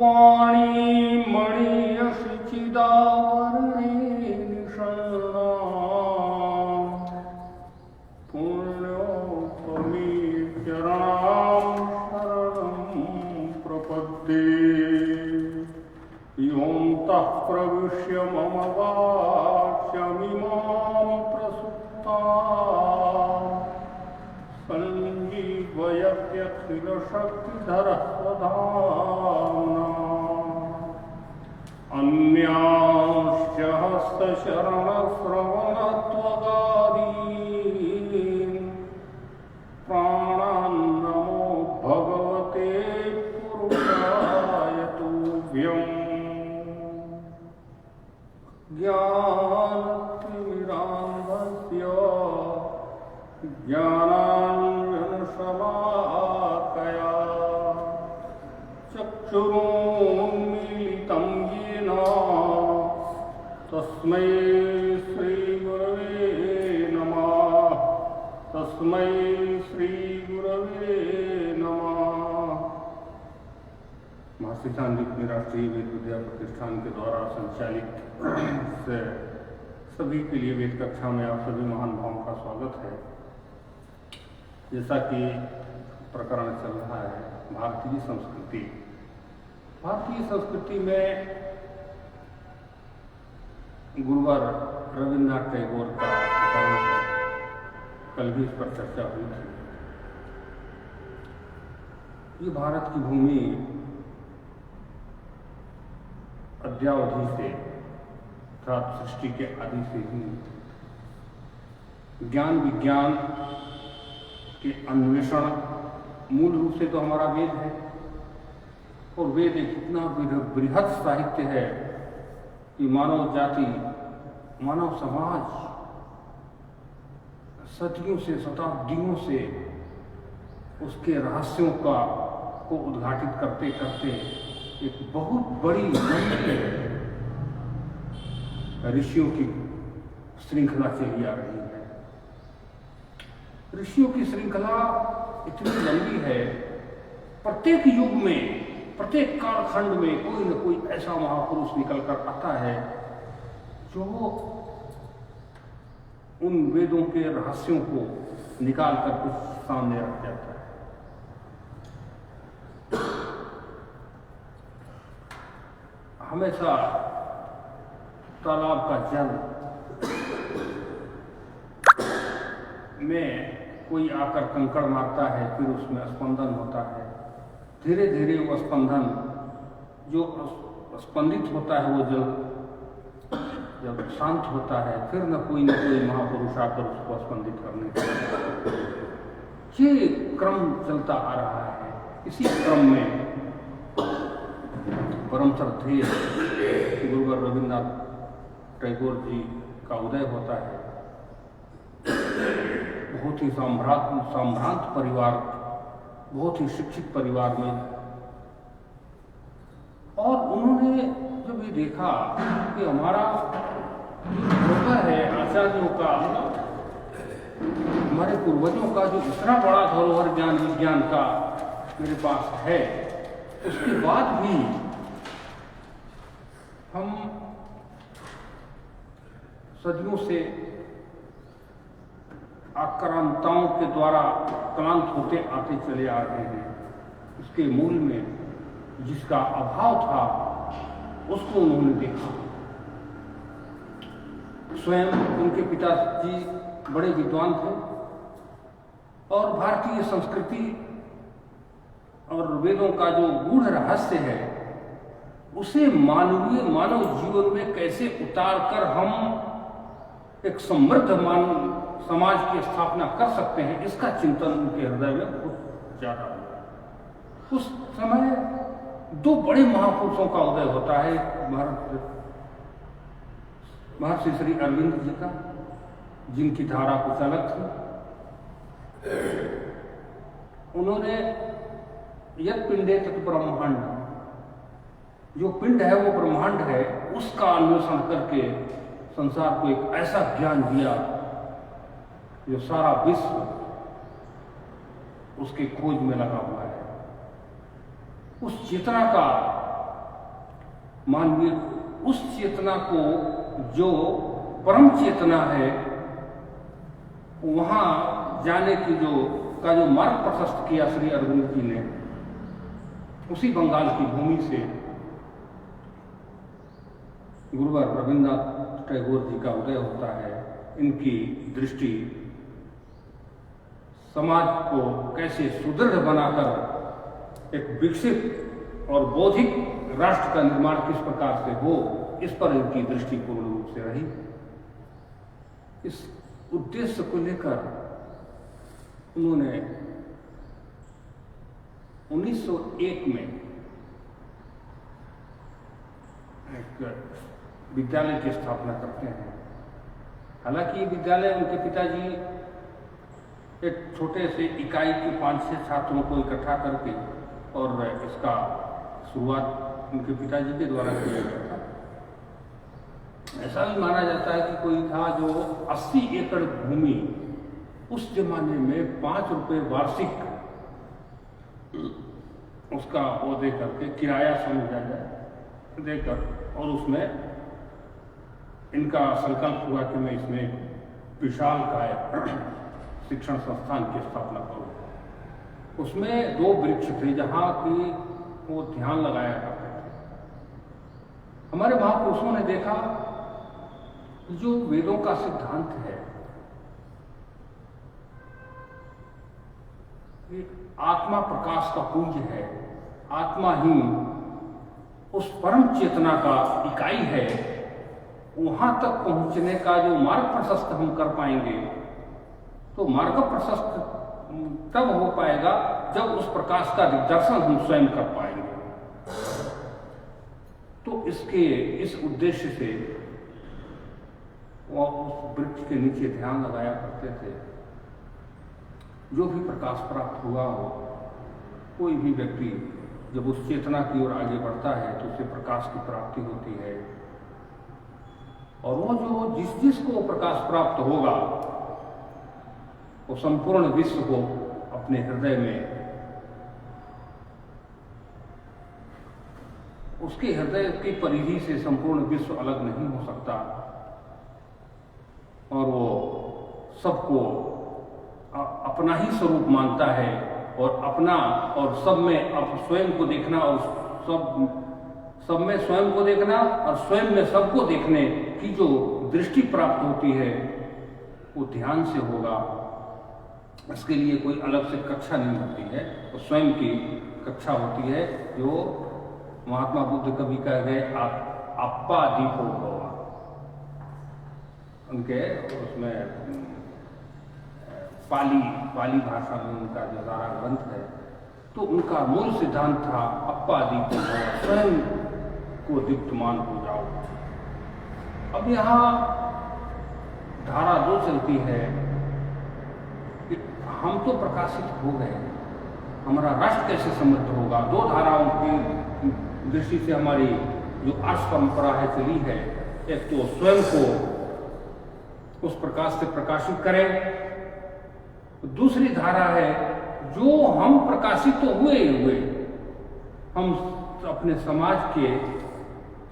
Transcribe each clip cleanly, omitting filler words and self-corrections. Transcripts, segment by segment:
वाणी मणियसि चिदावरणे निषण्णा पुण्योपमी चरणां शरणं प्रपद्ये योऽन्तः प्रविश्य मम वाच्यमिमां प्रसुप्तां सञ्जीवयत्यखिलशक्तिधरः स्वधाम्ना अन्यांश्च हस्तचरणश्रवणत्वगादीन् प्राणान् नमो भगवते पुरुषाय तुभ्यम् ज्ञानतिमिरान्धस्य ज्ञानाञ्जनशलाकया चक्षुरुन्मीलितं येन तस्मै श्रीगुरवे नमः। तस्मै श्रीगुरवे नमः। महर्षि चाणक्य राष्ट्रीय वेद विद्या प्रतिष्ठान के द्वारा संचालित से सभी के लिए वेद कक्षा में आप सभी महान भावों का स्वागत है। जैसा कि प्रकरण चल रहा है भारतीय संस्कृति। भारतीय संस्कृति में गुरुवार रविन्द्रनाथ टैगोर का प्रकरण है। कल भी इस पर चर्चा हुई थी। ये भारत की भूमि अद्यावधि से अर्थात सृष्टि के आदि से ही ज्ञान विज्ञान के अन्वेषण मूल रूप से तो हमारा वेद है। और वेद एक इतना बृहद साहित्य है कि मानव जाति, मानव समाज सदियों से, शताब्दियों से उसके रहस्यों को उद्घाटित करते करते एक बहुत बड़ी लंबी ऋषियों की श्रृंखला चली आ रही है। ऋषियों की श्रृंखला इतनी लंबी है, प्रत्येक युग में, प्रत्येक कालखंड में कोई न कोई ऐसा महापुरुष निकल कर आता है जो उन वेदों के रहस्यों को निकाल कर कुछ सामने रख जाता है। हमेशा तालाब का जल में कोई आकर कंकड़ मारता है, फिर उसमें स्पंदन होता है। धीरे धीरे वो स्पंदन जो स्पंदित होता है, वो जल जब शांत होता है, फिर न कोई महापुरुष आकर उसको स्पंदित करने का ये क्रम चलता आ रहा है। इसी क्रम में परम श्रद्धेय गुरुवर रविन्द्रनाथ टैगोर जी का उदय होता है। बहुत ही संभ्रांत परिवार, बहुत ही शिक्षित परिवार में। और उन्होंने जब ये देखा कि हमारा धरोहर है आचार्यों का, हमारे पूर्वजों का जो इतना बड़ा धरोहर ज्ञान विज्ञान का मेरे पास है, उसके बाद भी हम सदियों से आक्रांताओं के द्वारा क्रांत होते आते चले आ रहे हैं। उसके मूल में जिसका अभाव था उसको उन्होंने देखा। स्वयं उनके पिताजी बड़े विद्वान थे और भारतीय संस्कृति और वेदों का जो गूढ़ रहस्य है उसे मानव जीवन में कैसे उतार कर हम एक समृद्ध समाज की स्थापना कर सकते हैं, इसका चिंतन उनके हृदय में बहुत ज्यादा हुआ। उस समय दो बड़े महापुरुषों का उदय होता है। महर्षि श्री अरविंद जी का, जिनकी धारा कुछ अलग थी। उन्होंने यत् पिंडे तत् ब्रह्मांड, जो पिंड है वो ब्रह्मांड है, उसका अन्वेषण करके संसार को एक ऐसा ज्ञान दिया जो सारा विश्व उसके खोज में लगा हुआ है। उस चेतना का मानवीय उस चेतना को जो परम चेतना है वहां जाने की जो मार्ग प्रशस्त किया श्री अरविंद जी ने, उसी बंगाल की भूमि से गुरुवर रविन्द्रनाथ टैगोर जी का उदय होता है। इनकी दृष्टि समाज को कैसे सुदृढ़ बनाकर एक विकसित और बौद्धिक राष्ट्र का निर्माण किस प्रकार से हो, इस पर इनकी दृष्टि पूर्ण रूप से रही। इस उद्देश्य को लेकर उन्होंने 1901 में एक विद्यालय की स्थापना करते हैं। हालांकि ये विद्यालय उनके पिताजी एक छोटे से इकाई के 5-6 छात्रों को इकट्ठा करके और इसका शुरुआत उनके पिताजी के द्वारा किया गया था। ऐसा भी माना जाता है कि कोई था जो 80 एकड़ भूमि उस जमाने में 5 रुपए वार्षिक उसका वो दे करके किराया समझा जाए देकर, और उसमें इनका संकल्प हुआ कि मैं इसमें विशाल काय शिक्षण संस्थान की स्थापना करूं। उसमें 2 वृक्ष थे जहां की वो ध्यान लगाया करते थे। हमारे महापुरुषों ने देखा जो वेदों का सिद्धांत है, आत्मा प्रकाश का पुंज है, आत्मा ही उस परम चेतना का इकाई है, वहां तक पहुंचने का जो मार्ग प्रशस्त हम कर पाएंगे, तो मार्ग प्रशस्त तब हो पाएगा जब उस प्रकाश का दिग्दर्शन हम स्वयं कर पाएंगे। तो इस उद्देश्य से वो उस वृक्ष के नीचे ध्यान लगाया करते थे। जो भी प्रकाश प्राप्त हुआ हो, कोई भी व्यक्ति जब उस चेतना की ओर आगे बढ़ता है तो उसे प्रकाश की प्राप्ति होती है, और वो जो जिसको प्रकाश प्राप्त होगा वो संपूर्ण विश्व को अपने हृदय में, उसके हृदय की परिधि से संपूर्ण विश्व अलग नहीं हो सकता, और वो सबको अपना ही स्वरूप मानता है, और अपना और सब में अब स्वयं को देखना, और सब में स्वयं को देखना और स्वयं में सबको देखने की जो दृष्टि प्राप्त होती है वो ध्यान से होगा। इसके लिए कोई अलग से कक्षा नहीं होती है, वो स्वयं की कक्षा होती है, जो महात्मा बुद्ध कभी कह गए अप्पा दीपो भवा। उनके उसमें पाली भाषा में उनका जो सारा ग्रंथ है, तो उनका मूल सिद्धांत था अप्पा दीपो भवा, स्वयं को दीप्तमान हो जाओ। अब यहाँ धारा 2 चलती है कि हम तो प्रकाशित हो गए, हमारा राष्ट्र कैसे समृद्ध होगा। 2 धाराओं की दृष्टि से हमारी जो आर्ष परंपरा है चली है, एक तो स्वयं को उस प्रकाश से प्रकाशित करें, दूसरी धारा है जो हम प्रकाशित तो हुए, हम अपने समाज के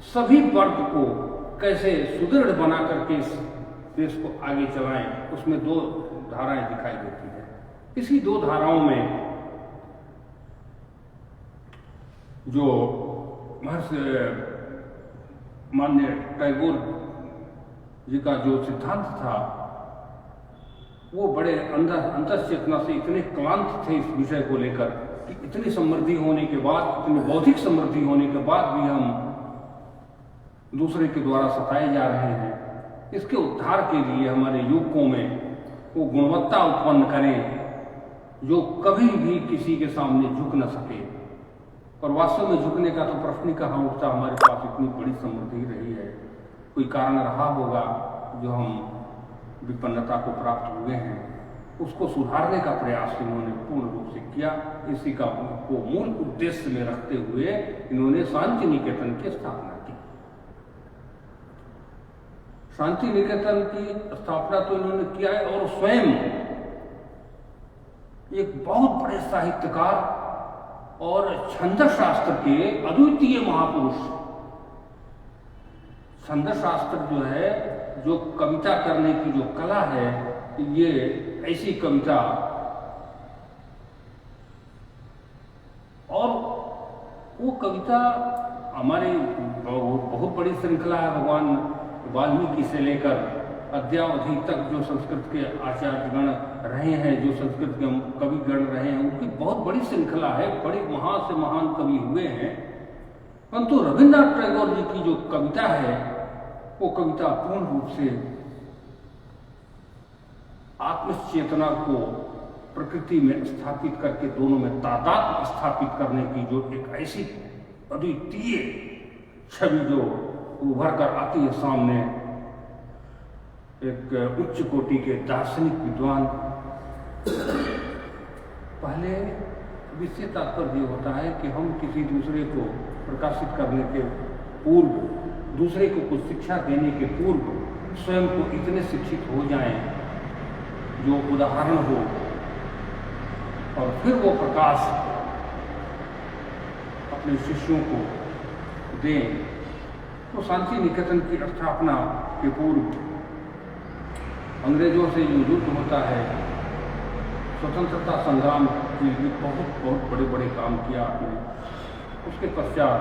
सभी वर्ग को कैसे सुदृढ़ बना करके इस देश को आगे चलाएं, उसमें 2 धाराएं दिखाई देती हैं। इसी 2 धाराओं में जो महर्षि माननीय टैगोर जी का जो सिद्धांत था, वो बड़े अंतर चेतना से इतने क्लांत थे इस विषय को लेकर कि इतनी समृद्धि होने के बाद, इतनी बौद्धिक समृद्धि होने के बाद भी हम दूसरे के द्वारा सताए जा रहे हैं। इसके उद्धार के लिए हमारे युवकों में वो गुणवत्ता उत्पन्न करें जो कभी भी किसी के सामने झुक न सके। और वास्तव में झुकने का तो प्रश्न ही कहाँ उठता, हमारे पास इतनी बड़ी समृद्धि रही है। कोई कारण रहा होगा जो हम विपन्नता को प्राप्त हुए हैं, उसको सुधारने का प्रयास इन्होंने पूर्ण रूप से किया। इसी का को मूल उद्देश्य में रखते हुए इन्होंने शांति निकेतन की स्थापना की। शांति निकेतन की स्थापना तो इन्होंने किया है, और स्वयं एक बहुत बड़े साहित्यकार और छंद शास्त्र के अद्वितीय महापुरुष छंद शास्त्र जो है, जो कविता करने की जो कला है, ये ऐसी कविता, और वो कविता हमारी बहुत बड़ी श्रृंखला है। भगवान वाल्मीकि से लेकर अद्यावधि तक जो संस्कृत के आचार्यगण रहे हैं, जो संस्कृत के कविगण रहे हैं, उनकी बहुत बड़ी श्रृंखला है, बड़े महान से महान कवि हुए हैं। परंतु रविन्द्रनाथ टैगोर जी की जो कविता है, वो कविता पूर्ण रूप से आत्मचेतना को प्रकृति में स्थापित करके दोनों में तादात्म्य स्थापित करने की जो एक ऐसी अद्वितीय छवि जो उभर कर आती है सामने, एक उच्च कोटि के दार्शनिक विद्वान। पहले विषय तात्पर्य ये होता है कि हम किसी दूसरे को प्रकाशित करने के पूर्व, दूसरे को कुछ शिक्षा देने के पूर्व स्वयं को इतने शिक्षित हो जाएं जो उदाहरण हो, और फिर वो प्रकाश अपने शिष्यों को दें। तो शांति निकेतन की स्थापना के पूर्व अंग्रेजों से जो युद्ध होता है, स्वतंत्रता संग्राम के लिए बहुत बड़े बड़े काम किया आपने। उसके पश्चात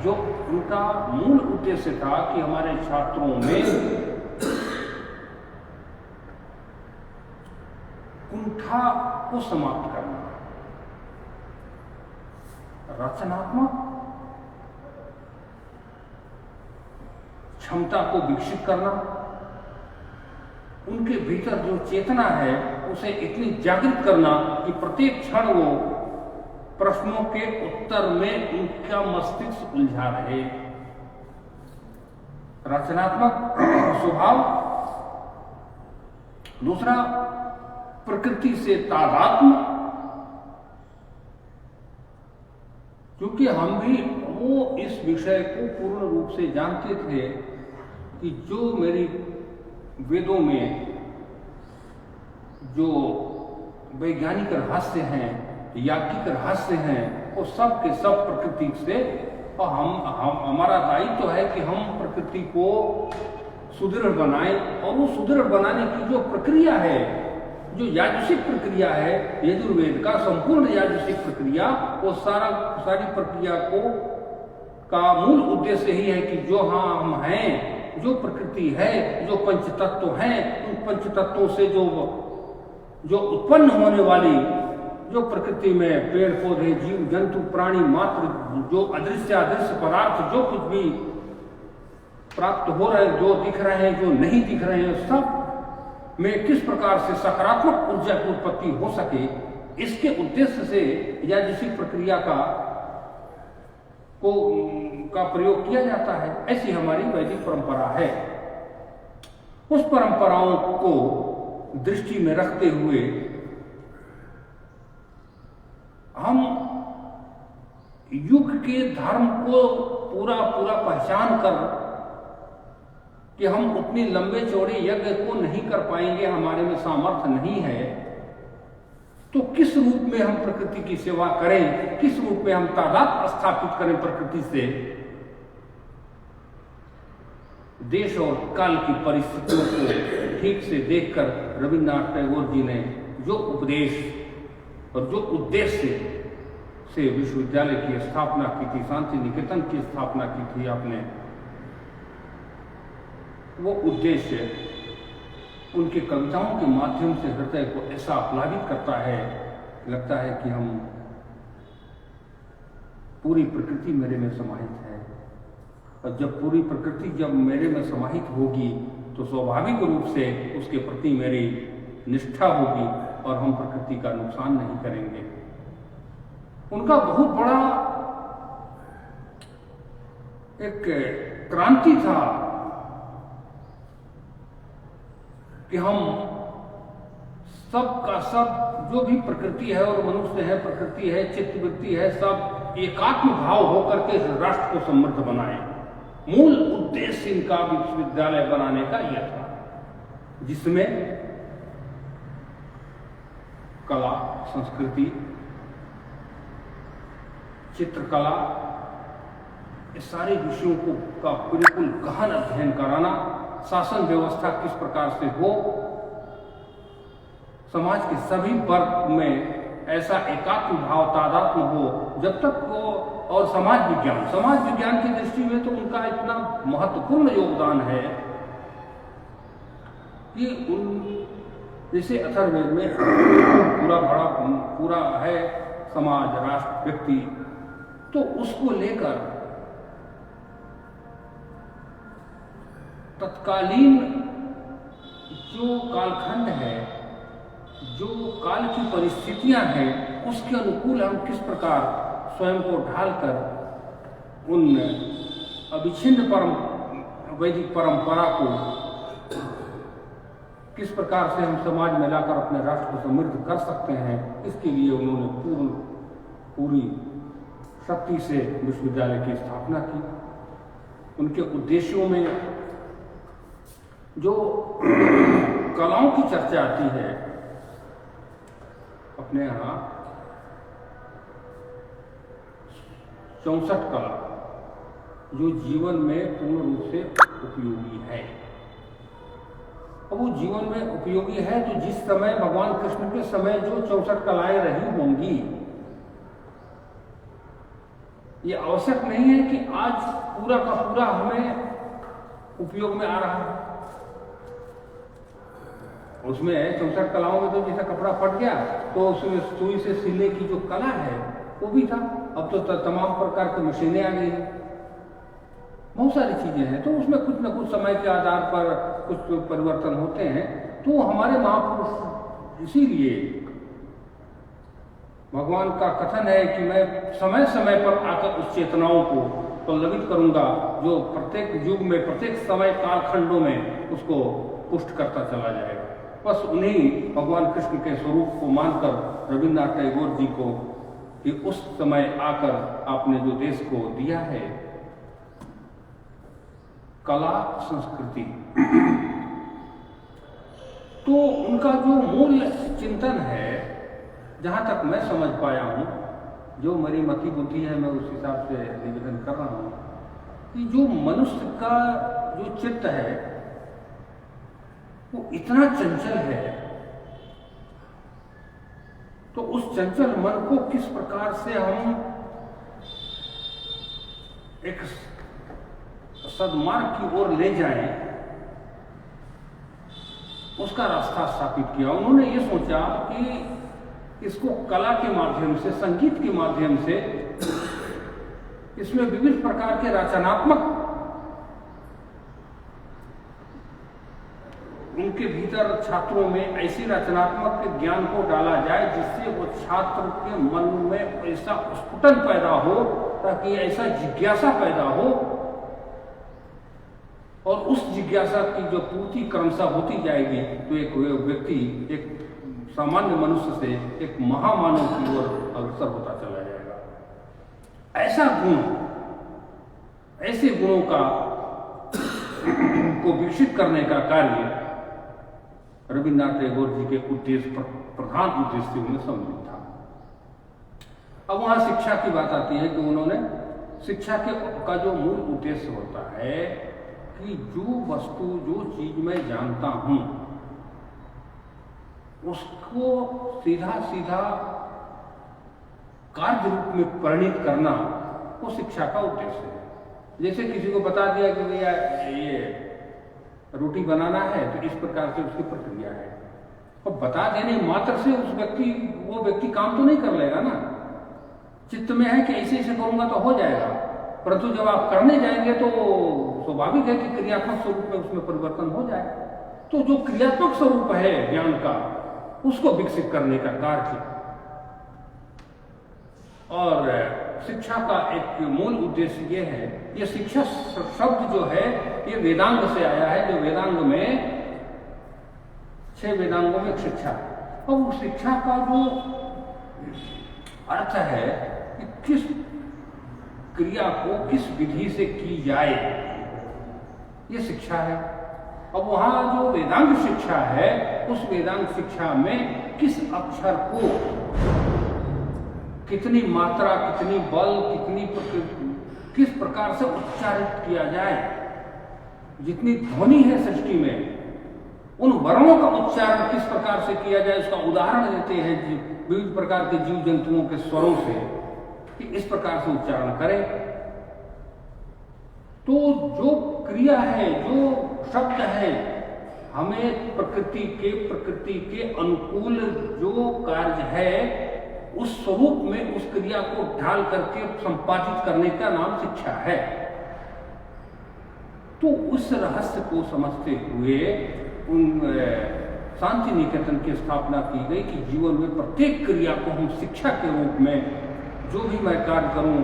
जो उनका मूल उद्देश्य था कि हमारे छात्रों में कुंठा को समाप्त करना, रचनात्मक क्षमता को विकसित करना, उनके भीतर जो चेतना है उसे इतनी जागृत करना कि प्रत्येक क्षण वो प्रश्नों के उत्तर में उनका मस्तिष्क उलझा रहे। रचनात्मक स्वभाव। दूसरा, प्रकृति से तादात्म्य, क्योंकि हम भी वो इस विषय को पूर्ण रूप से जानते थे कि जो मेरी वेदों में जो वैज्ञानिक रहस्य हैं, याज्ञिक रहस्य हैं, वो सब के सब प्रकृति से, और हम हमारा दायित्व है कि हम प्रकृति को सुदृढ़ बनाएं, और वो सुदृढ़ बनाने की जो प्रक्रिया है, जो याजुषिक प्रक्रिया है, यजुर्वेद का संपूर्ण याजुषिक प्रक्रिया, वो सारी प्रक्रिया का मूल उद्देश्य ही है कि जो हम हैं, जो प्रकृति है, जो पंचतत्व हैं, उन पंचतत्वों से जो उत्पन्न होने वाली, जो प्रकृति में पेड़ पौधे, जीव जंतु, प्राणी मात्र, जो अदृश्य अदृश्य पदार्थ जो कुछ भी प्राप्त हो रहे हैं, जो दिख रहे हैं, जो नहीं दिख रहे हैं, सब में किस प्रकार से सकारात्मक ऊर्जा की उत्पत्ति हो सके, इसके उद्देश्य से याजुषिक प्रक्रिया का प्रयोग किया जाता है। ऐसी हमारी वैदिक परंपरा है। उस परंपराओं को दृष्टि में रखते हुए हम युग के धर्म को पूरा पहचान कर कि हम उतनी लंबे चौड़े यज्ञ को नहीं कर पाएंगे, हमारे में सामर्थ्य नहीं है, तो किस रूप में हम प्रकृति की सेवा करें, किस रूप में हम तादात्म्य स्थापित करें प्रकृति से। देश और काल की परिस्थितियों को ठीक से देखकर रविन्द्रनाथ टैगोर जी ने जो उपदेश और जो उद्देश्य से विश्वविद्यालय की स्थापना की थी, शांति निकेतन की स्थापना की थी आपने, वो उद्देश्य उनके कविताओं के माध्यम से हृदय को ऐसा आह्लादित करता है, लगता है कि हम पूरी प्रकृति मेरे में समाहित है। और जब पूरी प्रकृति जब मेरे में समाहित होगी तो स्वाभाविक रूप से उसके प्रति मेरी निष्ठा होगी और हम प्रकृति का नुकसान नहीं करेंगे। उनका बहुत बड़ा एक क्रांति था कि हम सब का सब जो भी प्रकृति है और मनुष्य है, प्रकृति है, चित्तवृत्ति है, सब एकात्म भाव होकर के राष्ट्र को समृद्ध बनाए। मूल उद्देश्य इनका विश्वविद्यालय बनाने का यह था, जिसमें कला, संस्कृति, चित्रकला, इस सारे विषयों को का बिल्कुल गहन अध्ययन कराना, शासन व्यवस्था किस प्रकार से हो, समाज के सभी वर्ग में ऐसा एकात्म भाव तादात्म्य हो जब तक वो, और समाज विज्ञान की दृष्टि में तो उनका इतना महत्वपूर्ण योगदान है कि जैसे अथर्ववेद में पूरा है समाज, राष्ट्र, व्यक्ति, तो उसको लेकर तत्कालीन जो कालखंड है, जो काल की परिस्थितियां हैं, उसके अनुकूल हम किस प्रकार स्वयं को ढालकर उन अविच्छिन्न वैदिक परंपरा को किस प्रकार से हम समाज में लाकर अपने राष्ट्र को समृद्ध कर सकते हैं, इसके लिए उन्होंने पूरी शक्ति से विश्वविद्यालय की स्थापना की। उनके उद्देश्यों में जो कलाओं की चर्चा आती है अपने यहाँ, 64 कला जो जीवन में पूर्ण रूप से उपयोगी है। अब वो जीवन में उपयोगी है तो जिस समय भगवान कृष्ण के समय जो 64 कलाएं रही होंगी, ये आवश्यक नहीं है कि आज पूरा का पूरा हमें उपयोग में आ रहा है। उसमें 64 कलाओं में तो जैसा कपड़ा फट गया तो उसमें सुई से सिलने की जो कला है वो भी था। अब तो तमाम प्रकार की मशीनें आ गई हैं, बहुत सारी चीजें हैं, तो उसमें कुछ न कुछ समय के आधार पर कुछ परिवर्तन होते हैं। तो हमारे महापुरुष, इसीलिए भगवान का कथन है कि मैं समय समय पर आकर उस चेतनाओं को पल्लवित करूंगा जो प्रत्येक युग में, प्रत्येक समय कालखंडों में उसको पुष्ट करता चला जाएगा। बस उन्हीं भगवान कृष्ण के स्वरूप को मानकर रविन्द्रनाथ टैगोर जी को कि उस समय आकर आपने जो देश को दिया है कला संस्कृति, तो उनका जो मूल चिंतन है, जहां तक मैं समझ पाया हूं, जो मेरी मति बुद्धि है मैं उस हिसाब से निवेदन कर रहा हूं कि जो मनुष्य का जो चित्त है वो इतना चंचल है, तो उस चंचल मन को किस प्रकार से हम एक सद्मार्ग की ओर ले जाएं, उसका रास्ता स्थापित किया। उन्होंने ये सोचा कि इसको कला के माध्यम से, संगीत के माध्यम से, इसमें विविध प्रकार के रचनात्मक, उनके भीतर छात्रों में ऐसी रचनात्मक ज्ञान को डाला जाए जिससे वो छात्र के मन में ऐसा स्फुटन पैदा हो, ताकि ऐसा जिज्ञासा पैदा हो, और उस जिज्ञासा की जो पूर्ति क्रमशः होती जाएगी तो एक व्यक्ति, एक सामान्य मनुष्य से एक महामानव की ओर अग्रसर होता चला जाएगा। ऐसा गुण, ऐसे गुणों को विकसित करने का कार्य रविन्द्रनाथ टैगोर जी के उद्देश्य, प्रधान उद्देश्य उन्हें समझा था। अब वहां शिक्षा की बात आती है कि उन्होंने शिक्षा का जो मूल उद्देश्य होता है कि जो वस्तु, जो चीज मैं जानता हूं उसको सीधा सीधा कार्य रूप में परिणित करना, वो शिक्षा का उद्देश्य है। जैसे किसी को बता दिया कि भैया ये रोटी बनाना है तो इस प्रकार से उसकी प्रक्रिया है, और बता देने मात्र से वो व्यक्ति काम तो नहीं कर लेगा ना। चित्त में है कि ऐसे ऐसे करूंगा तो हो जाएगा, परंतु जब आप करने जाएंगे तो स्वाभाविक है कि क्रियात्मक स्वरूप में उसमें परिवर्तन हो जाए। तो जो क्रियात्मक स्वरूप है ज्ञान का, उसको विकसित करने का कार्य, और शिक्षा का एक मूल उद्देश्य ये है। ये शिक्षा शब्द जो है ये वेदांग से आया है, जो वेदांग में 6 वेदांगों में शिक्षा है। और उस शिक्षा का जो अर्थ है कि किस क्रिया को किस विधि से की जाए, ये शिक्षा है। अब वहां जो वेदांग शिक्षा है, उस वेदांग शिक्षा में किस अक्षर को कितनी मात्रा, कितनी बल, कितनी किस प्रकार से उच्चारित किया जाए। जितनी ध्वनि है सृष्टि में, उन वर्णों का उच्चारण किस प्रकार से किया जाए उसका उदाहरण देते हैं विविध प्रकार के जीव जंतुओं के स्वरों से कि इस प्रकार से उच्चारण करें। तो जो क्रिया है, जो शब्द है, हमें प्रकृति के अनुकूल जो कार्य है उस स्वरूप में उस क्रिया को ढाल करके संपादित करने का नाम शिक्षा है। तो उस रहस्य को समझते हुए उन शांति निकेतन की स्थापना की गई कि जीवन में प्रत्येक क्रिया को हम शिक्षा के रूप में, जो भी मैं कार्य करूं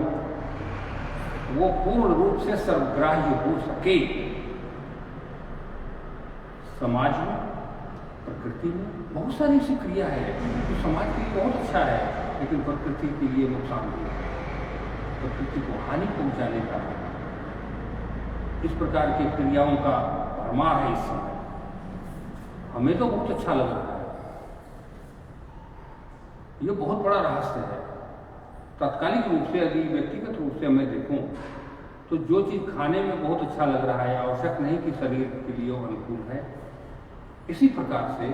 वो पूर्ण रूप से सर्वग्राह्य हो सके। समाज में, प्रकृति में बहुत सारी ऐसी क्रिया है तो समाज के लिए बहुत अच्छा है, लेकिन प्रकृति के लिए नुकसान है, प्रकृति को हानि पहुंचाने का इस प्रकार की क्रियाओं का भरमार है इस समय। हमें तो बहुत अच्छा लग रहा है, ये बहुत बड़ा रहस्य है। तात्कालिक रूप से यदि व्यक्तिगत रूप से मैं देखूं तो जो चीज खाने में बहुत अच्छा लग रहा है, आवश्यक नहीं कि शरीर के लिए वो अनुकूल है। इसी प्रकार से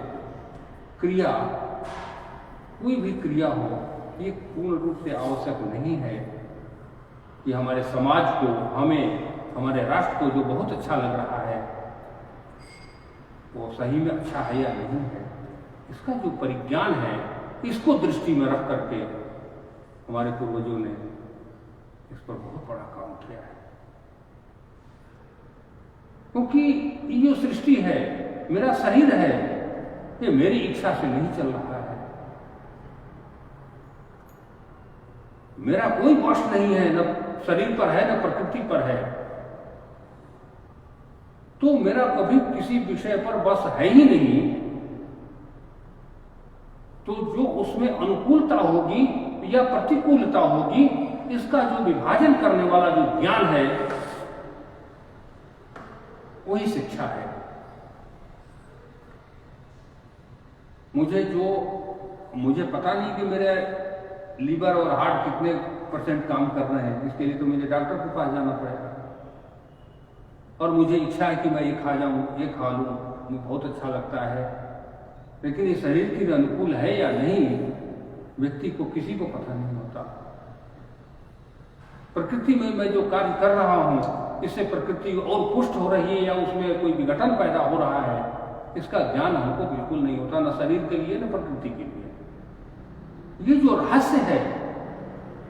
क्रिया, कोई भी क्रिया हो, ये पूर्ण रूप से आवश्यक नहीं है कि हमारे समाज को, हमें, हमारे राष्ट्र को जो बहुत अच्छा लग रहा है वो सही में अच्छा है या नहीं है। इसका जो परिज्ञान है, इसको दृष्टि में रख करके हमारे पूर्वजों ने इस पर बहुत बड़ा काम किया है। क्योंकि ये जो सृष्टि है, मेरा शरीर है, ये मेरी इच्छा से नहीं चल रहा है। मेरा कोई वश नहीं है, न शरीर पर है न प्रकृति पर है। तो मेरा कभी किसी विषय पर बस है ही नहीं। तो जो उसमें अनुकूलता होगी या प्रतिकूलता होगी, इसका जो विभाजन करने वाला जो ज्ञान है वही शिक्षा है। मुझे पता नहीं कि मेरे लीवर और हार्ट कितने % काम कर रहे हैं, इसके लिए तो मुझे डॉक्टर के पास जाना पड़ेगा। और मुझे इच्छा है कि मैं ये खा जाऊं, ये खा लूं, मुझे बहुत अच्छा लगता है, लेकिन ये शरीर के लिए अनुकूल है या नहीं, व्यक्ति को, किसी को पता नहीं होता। प्रकृति में मैं जो कार्य कर रहा हूं, इससे प्रकृति और पुष्ट हो रही है या उसमें कोई विघटन पैदा हो रहा है, इसका ज्ञान हमको बिल्कुल नहीं होता, न शरीर के लिए न प्रकृति के लिए। ये जो रहस्य है,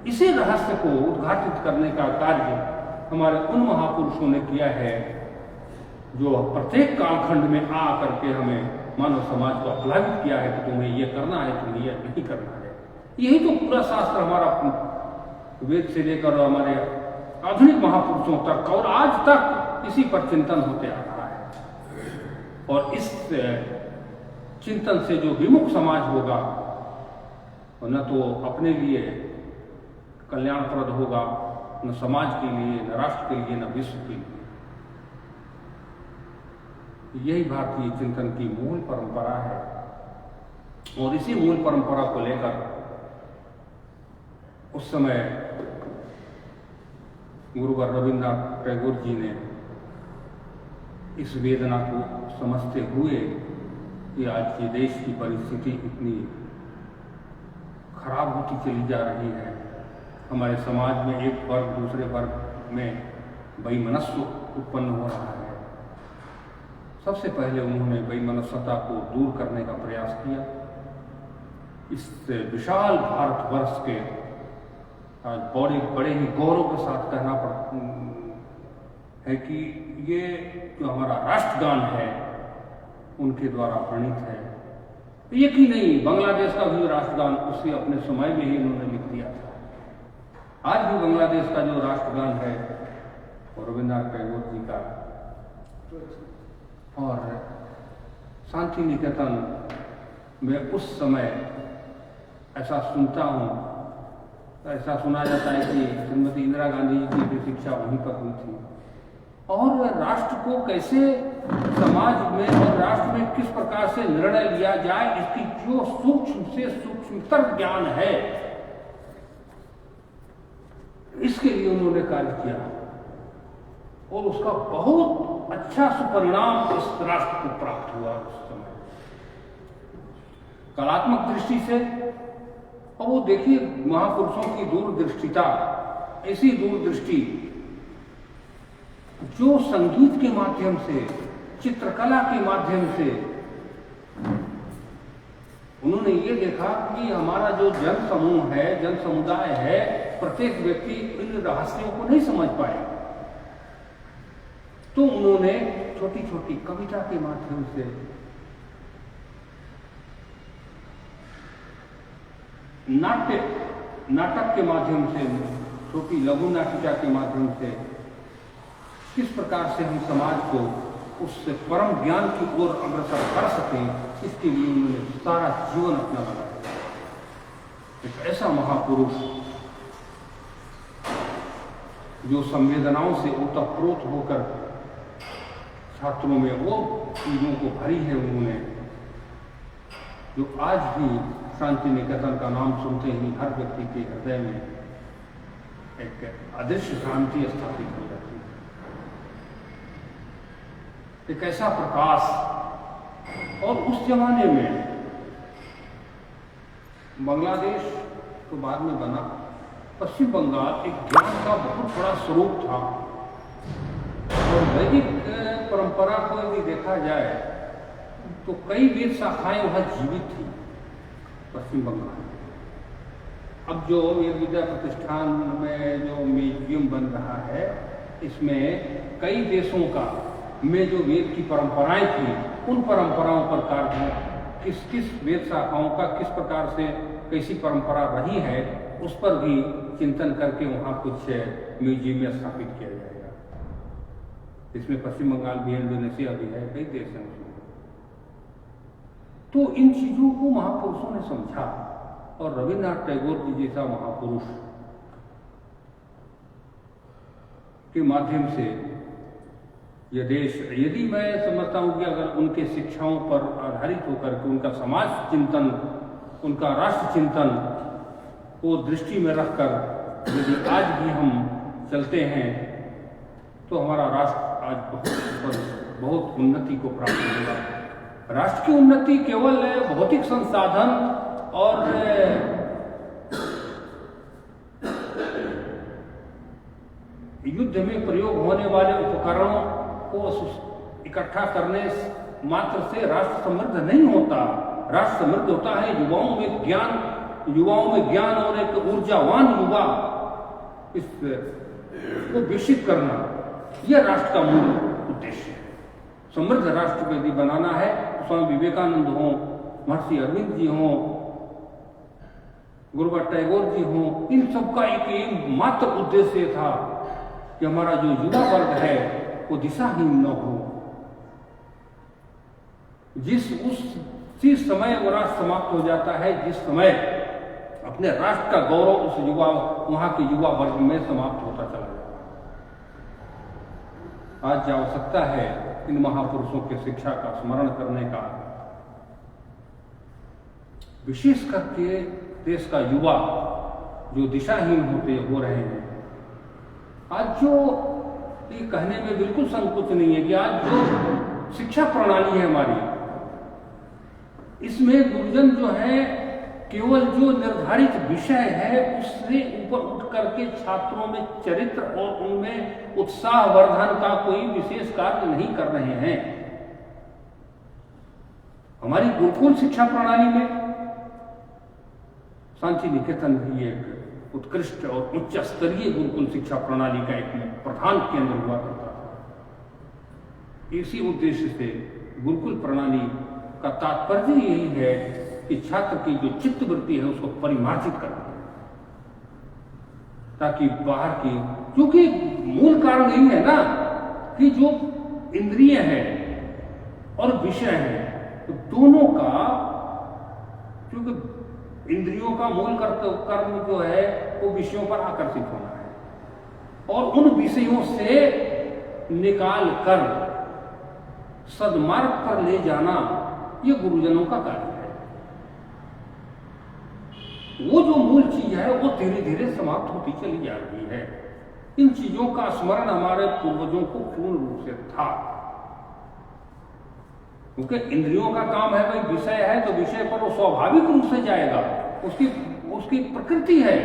इसी रहस्य को उद्घाटित करने का कार्य हमारे उन महापुरुषों ने किया है जो प्रत्येक कालखंड में आ करके हमें मानव समाज को अपलावित किया है कि तुम्हें ये करना है, तुम्हें ये नहीं करना है। यही तो पूरा शास्त्र हमारा वेद से लेकर हमारे आधुनिक महापुरुषों तक और आज तक इसी पर चिंतन होते आ रहा है। और इस चिंतन से जो विमुख समाज होगा, न तो अपने लिए कल्याणप्रद होगा, न समाज के लिए, न राष्ट्र के लिए, न विश्व के लिए। यही भारतीय चिंतन की मूल परंपरा है। और इसी मूल परंपरा को लेकर उस समय गुरुवर रविन्द्रनाथ टैगोर जी ने इस वेदना को समझते हुए कि आज के देश की परिस्थिति इतनी खराब होती चली जा रही है, हमारे समाज में एक वर्ग दूसरे वर्ग में वैमनस्य उत्पन्न हो रहा है। सबसे पहले उन्होंने वैमनस्यता को दूर करने का प्रयास किया। इस विशाल भारतवर्ष के आज बड़े ही गौरव के साथ कहना है कि ये जो हमारा राष्ट्रगान है उनके द्वारा प्रणीत है। एक ही नहीं, बांग्लादेश का भी राष्ट्रगान उसी अपने समय में ही उन्होंने लिख दिया था। आज भी बांग्लादेश का जो राष्ट्रगान है वो रविन्द्रनाथ टैगोर जी का। और शांति निकेतन में उस समय ऐसा सुनता हूँ, ऐसा सुना जाता है कि श्रीमती इंदिरा गांधी जी की शिक्षा वहीं पर हुई थी। और राष्ट्र को कैसे समाज में और राष्ट्र में किस प्रकार से निर्णय लिया जाए, इसकी जो सूक्ष्म से सूक्ष्मतर ज्ञान है, इसके लिए उन्होंने कार्य किया और उसका बहुत अच्छा सुपरिणाम इस राष्ट्र को प्राप्त हुआ उस समय कलात्मक दृष्टि से। और वो देखिए महापुरुषों की दूरदृष्टिता, ऐसी दूरदृष्टि जो संगीत के माध्यम से, चित्रकला के माध्यम से उन्होंने ये देखा कि हमारा जो जन समूह है, जन समुदाय है, प्रत्येक व्यक्ति इन रहस्यों को नहीं समझ पाए, तो उन्होंने छोटी छोटी कविता के माध्यम से, नाटक के माध्यम से, छोटी लघु नाटिका के माध्यम से किस प्रकार से हम समाज को उस परम ज्ञान की ओर अग्रसर कर सकें, इसके लिए उन्होंने सारा जीवन अपना लगाया। एक ऐसा महापुरुष जो संवेदनाओं से ओतप्रोत होकर छात्रों में वो चीजों को भरी है, उन्होंने जो आज भी शांति निकेतन का नाम सुनते ही हर व्यक्ति के हृदय में एक अदृश्य शांति स्थापित हो जाती है। एक ऐसा प्रकाश। और उस जमाने में बांग्लादेश तो बाद में बना, पश्चिम बंगाल एक ज्ञान का बहुत बड़ा स्वरूप था। और वैदिक परंपरा को यदि देखा जाए तो कई वेद शाखाएं वहां जीवित थी पश्चिम बंगाल में। अब जो वेद विद्या प्रतिष्ठान में जो म्यूजियम बन रहा है, इसमें कई देशों का में जो वेद की परंपराएं थी, उन परंपराओं पर कार्य किस किस वेद शाखाओं का किस प्रकार से कैसी परंपरा रही है, उस पर भी चिंतन करके वहाँ कुछ म्यूजियम में स्थापित किया जाएगा। इसमें पश्चिम बंगाल भी, इंडोनेशिया भी है, कई देश हैं उसमें। तो इन चीजों को महापुरुषों ने समझा और रविन्द्रनाथ टैगोर जी जैसा महापुरुष के माध्यम से यह देश, यदि मैं समझता हूं कि अगर उनके शिक्षाओं पर आधारित होकर के उनका समाज चिंतन, उनका राष्ट्र चिंतन को दृष्टि में रखकर यदि आज भी हम चलते हैं तो हमारा राष्ट्र आज बहुत उन्नति को प्राप्त होगा। राष्ट्र की उन्नति केवल भौतिक संसाधन और युद्ध में प्रयोग होने वाले उपकरणों को इकट्ठा करने मात्र से राष्ट्र समृद्ध नहीं होता। राष्ट्र समृद्ध होता है युवाओं में ज्ञान और एक ऊर्जावान युवा इसको विकसित करना, यह राष्ट्र का मूल उद्देश्य है। समृद्ध राष्ट्र यदि बनाना है तो स्वामी विवेकानंद हों, महर्षि अरविंद जी हों, गुरुदेव टैगोर जी हों, इन सबका एक मात्र उद्देश्य था कि हमारा जो युवा वर्ग है वो दिशाहीन न हो। जिस समय वो राष्ट्र समाप्त हो जाता है, जिस समय अपने राष्ट्र का गौरव उस वहां के युवा वर्ग में समाप्त होता चला जाता है। आज आवश्यकता है इन महापुरुषों के शिक्षा का स्मरण करने का, विशेष करके देश का युवा जो दिशाहीन हो रहे हैं। आज जो ये कहने में बिल्कुल संकोच नहीं है कि आज जो शिक्षा प्रणाली है हमारी, इसमें गुरुजन जो है केवल जो निर्धारित विषय है उससे ऊपर उठ करके छात्रों में चरित्र और उनमें उत्साह वर्धन का कोई विशेष कार्य नहीं कर रहे हैं। हमारी गुरुकुल शिक्षा प्रणाली में शांति निकेतन भी एक उत्कृष्ट और उच्च स्तरीय गुरुकुल शिक्षा प्रणाली का एक प्रधान केंद्र हुआ करता था। इसी उद्देश्य से गुरुकुल प्रणाली का तात्पर्य यही है कि छात्र की जो चित्तवृत्ति है उसको परिमार्जित करना, ताकि बाहर की, क्योंकि मूल कारण यही है ना कि जो इंद्रिय है और विषय है तो दोनों का, क्योंकि इंद्रियों का मूल कर्म जो है वो विषयों पर आकर्षित होना है और उन विषयों से निकाल कर सद्मार्ग पर ले जाना, ये गुरुजनों का कार्य है। वो जो मूल चीज है वो धीरे धीरे समाप्त होती चली जा रही है। है। इन चीजों का स्मरण हमारे पूर्वजों को पूर्ण रूप से था, क्योंकि इंद्रियों का काम है भाई, विषय है तो विषय पर वो स्वाभाविक रूप से जाएगा, उसकी प्रकृति है।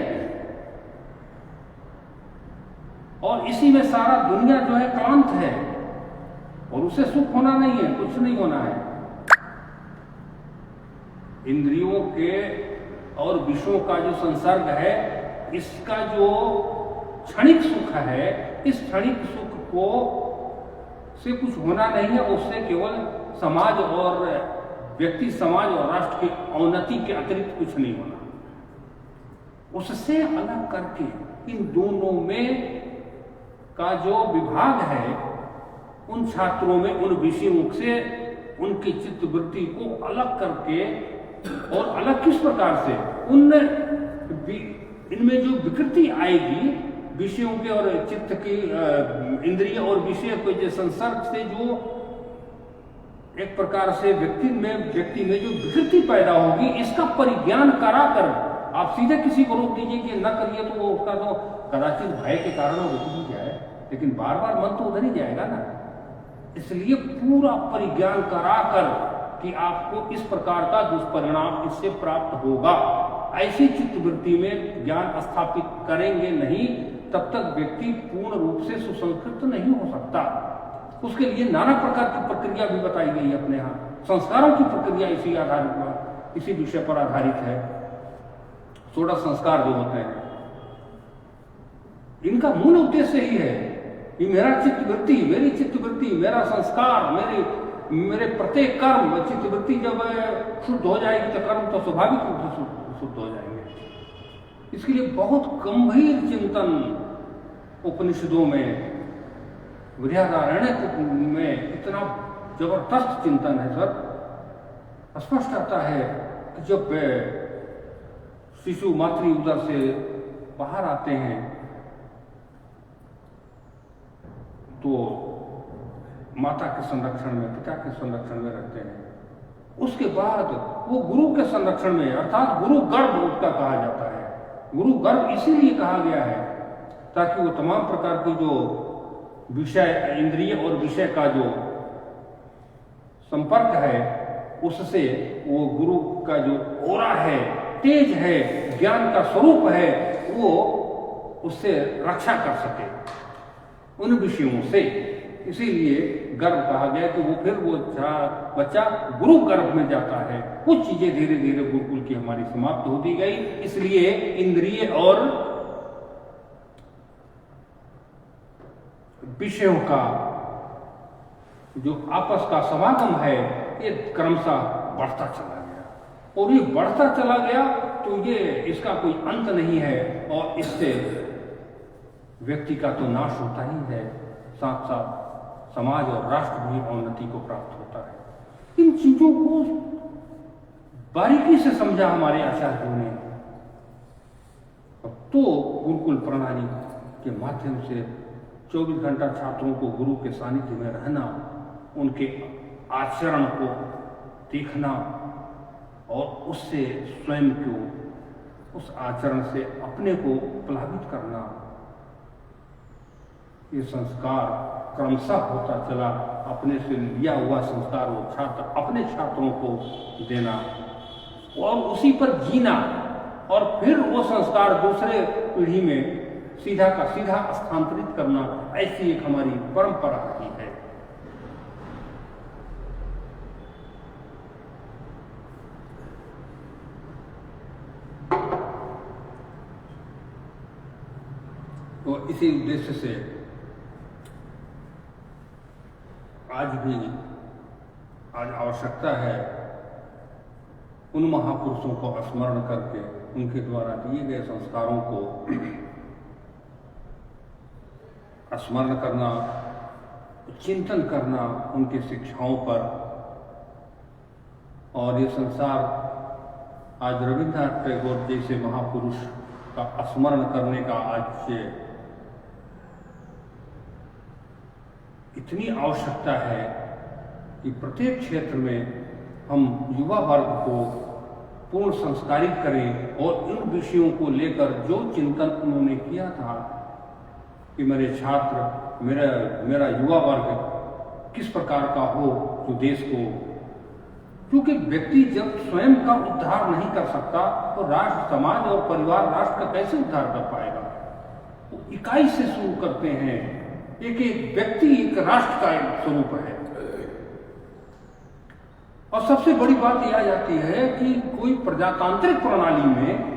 और इसी में सारा दुनिया जो है क्लांत है, और उसे सुख होना नहीं है, कुछ नहीं होना है। इंद्रियों के और विषयों का जो संसर्ग है, इसका जो क्षणिक सुख है, इस क्षणिक सुख को से कुछ होना नहीं है। उससे केवल समाज और व्यक्ति, समाज और राष्ट्र की अवनति के अतिरिक्त कुछ नहीं होना। उससे अलग करके इन दोनों में का जो विभाग है, उन छात्रों में उन विषयों से उनकी चित्तवृत्ति को अलग करके, और अलग किस प्रकार से, इनमें जो विकृति आएगी विषयों के और चित्त की, इंद्रिय और विषय के जो संसर्ग से जो एक प्रकार से व्यक्ति में जो विकृति पैदा होगी, इसका परिज्ञान कराकर आप सीधे किसी को रोक दीजिए कि न करिए, तो वो उसका तो कदाचित भय के कारण रुक भी जाए, लेकिन बार बार मन तो उधर ही जाएगा ना। इसलिए पूरा परिज्ञान कराकर कि आपको इस प्रकार का दुष्परिणाम इससे प्राप्त होगा, ऐसी चित्तवृत्ति में ज्ञान स्थापित करेंगे नहीं, तब तक व्यक्ति पूर्ण रूप से सुसंस्कृत नहीं हो सकता। उसके लिए नाना प्रकार की प्रक्रिया भी बताई गई है अपने यहाँ। संस्कारों की प्रक्रिया इसी विषय पर आधारित है। 16 संस्कार जो होते हैं, इनका मूल उद्देश्य ही है कि मेरा चित्तवृत्ति, मेरी चित्तवृत्ति, मेरा संस्कार, मेरे प्रत्येक कर्म, चित्तवृत्ति जब शुद्ध हो जाएगी तो कर्म तो स्वाभाविक रूप से शुद्ध हो जाएंगे। इसके लिए बहुत गंभीर चिंतन उपनिषदों में, बृहदारण्यक में इतना जबरदस्त चिंतन है सर। स्पष्ट आता है कि जब शिशु मातृ उदर से बाहर आते हैं तो माता के संरक्षण में, पिता के संरक्षण में रहते हैं। उसके बाद वो गुरु के संरक्षण में, अर्थात गुरु गर्भ उसका कहा जाता है। गुरु गर्भ इसीलिए कहा गया है ताकि वो तमाम प्रकार की जो विषय, इंद्रिय और विषय का जो संपर्क है, उससे वो गुरु का जो ओरा है, तेज है, ज्ञान का स्वरूप है, वो उससे रक्षा कर सके उन विषयों से। इसीलिए गर्भ कहा गया कि वो बच्चा गुरु गर्भ में जाता है। कुछ चीजें धीरे धीरे गुरुकुल की हमारी समाप्त होती गई। इसलिए इंद्रिय और विषयों का जो आपस का समागम है, ये क्रमशः बढ़ता चला गया, और ये बढ़ता चला गया तो ये इसका कोई अंत नहीं है, और इससे व्यक्ति का तो नाश होता ही है, साथ साथ समाज और राष्ट्र भी अवनति को प्राप्त होता है। इन चीजों को बारीकी से समझा हमारे आचार्यों ने, तो गुरुकुल प्रणाली के माध्यम से 24 घंटा छात्रों को गुरु के सानिध्य में रहना, उनके आचरण को देखना और उससे स्वयं को, उस आचरण से अपने को प्लावित करना, ये संस्कार क्रमशः होता चला। अपने से लिया हुआ संस्कार वो छात्र अपने छात्रों को देना और उसी पर जीना, और फिर वो संस्कार दूसरे पीढ़ी में सीधा का सीधा स्थानांतरित करना, ऐसी एक हमारी परंपरा रही है। तो इसी उद्देश्य से आज आवश्यकता है उन महापुरुषों को स्मरण करके उनके द्वारा दिए गए संस्कारों को स्मरण करना, चिंतन करना उनकी शिक्षाओं पर। और ये संसार आज रविन्द्रनाथ टैगोर जैसे महापुरुष का स्मरण करने का आज से इतनी आवश्यकता है कि प्रत्येक क्षेत्र में हम युवा वर्ग को पूर्ण संस्कारित करें और इन विषयों को लेकर जो चिंतन उन्होंने किया था कि मेरे छात्र, मेरा युवा वर्ग किस प्रकार का हो जो देश को, क्योंकि व्यक्ति जब स्वयं का उद्धार नहीं कर सकता तो राष्ट्र, समाज और परिवार राष्ट्र का कैसे उद्धार कर पाएगा। वो इकाई से शुरू करते हैं, एक एक व्यक्ति एक राष्ट्र का एक स्वरूप है। और सबसे बड़ी बात यह आ जाती है कि कोई प्रजातांत्रिक प्रणाली में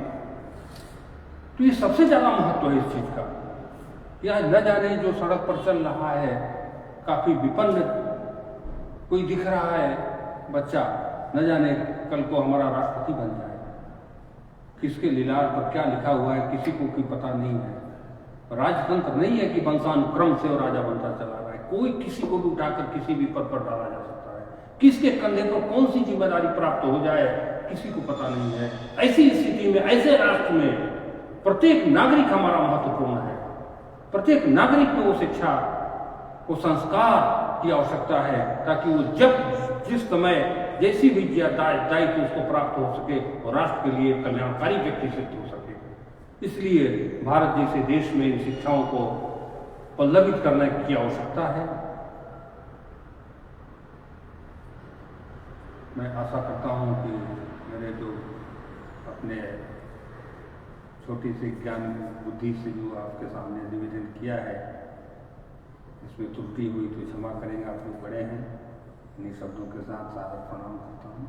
तो ये सबसे ज्यादा महत्व है इस चीज का। यह न जाने जो सड़क पर चल रहा है काफी विपन्न कोई दिख रहा है बच्चा, न जाने कल को हमारा राष्ट्रपति बन जाए, किसके लीलार पर क्या लिखा हुआ है किसी को कोई पता नहीं है। राजतंत्र नहीं है कि वंशानुक्रम से और राजा बनता चला रहा है, कोई किसी को भी उठाकर किसी भी पद पर डाला जा सकता है, किसके कंधे पर कौन सी जिम्मेदारी प्राप्त हो जाए किसी को पता नहीं है। ऐसी स्थिति में, ऐसे राष्ट्र में प्रत्येक नागरिक हमारा महत्वपूर्ण है। प्रत्येक नागरिक को वो शिक्षा, वो संस्कार की आवश्यकता है ताकि वो जब जिस समय जैसी भी दायित्व उसको प्राप्त हो सके और राष्ट्र के लिए कल्याणकारी व्यक्ति सिद्ध हो सके। इसलिए भारत जैसे देश में इन शिक्षाओं को पल्लवित करने की आवश्यकता है। मैं आशा करता हूं कि मैंने जो अपने छोटी सी ज्ञान बुद्धि से जो आपके सामने निवेदन किया है, इसमें त्रुटि हुई तो क्षमा करेंगे, आप लोग बड़े हैं। इन्हीं शब्दों के साथ सादर प्रणाम करता हूँ।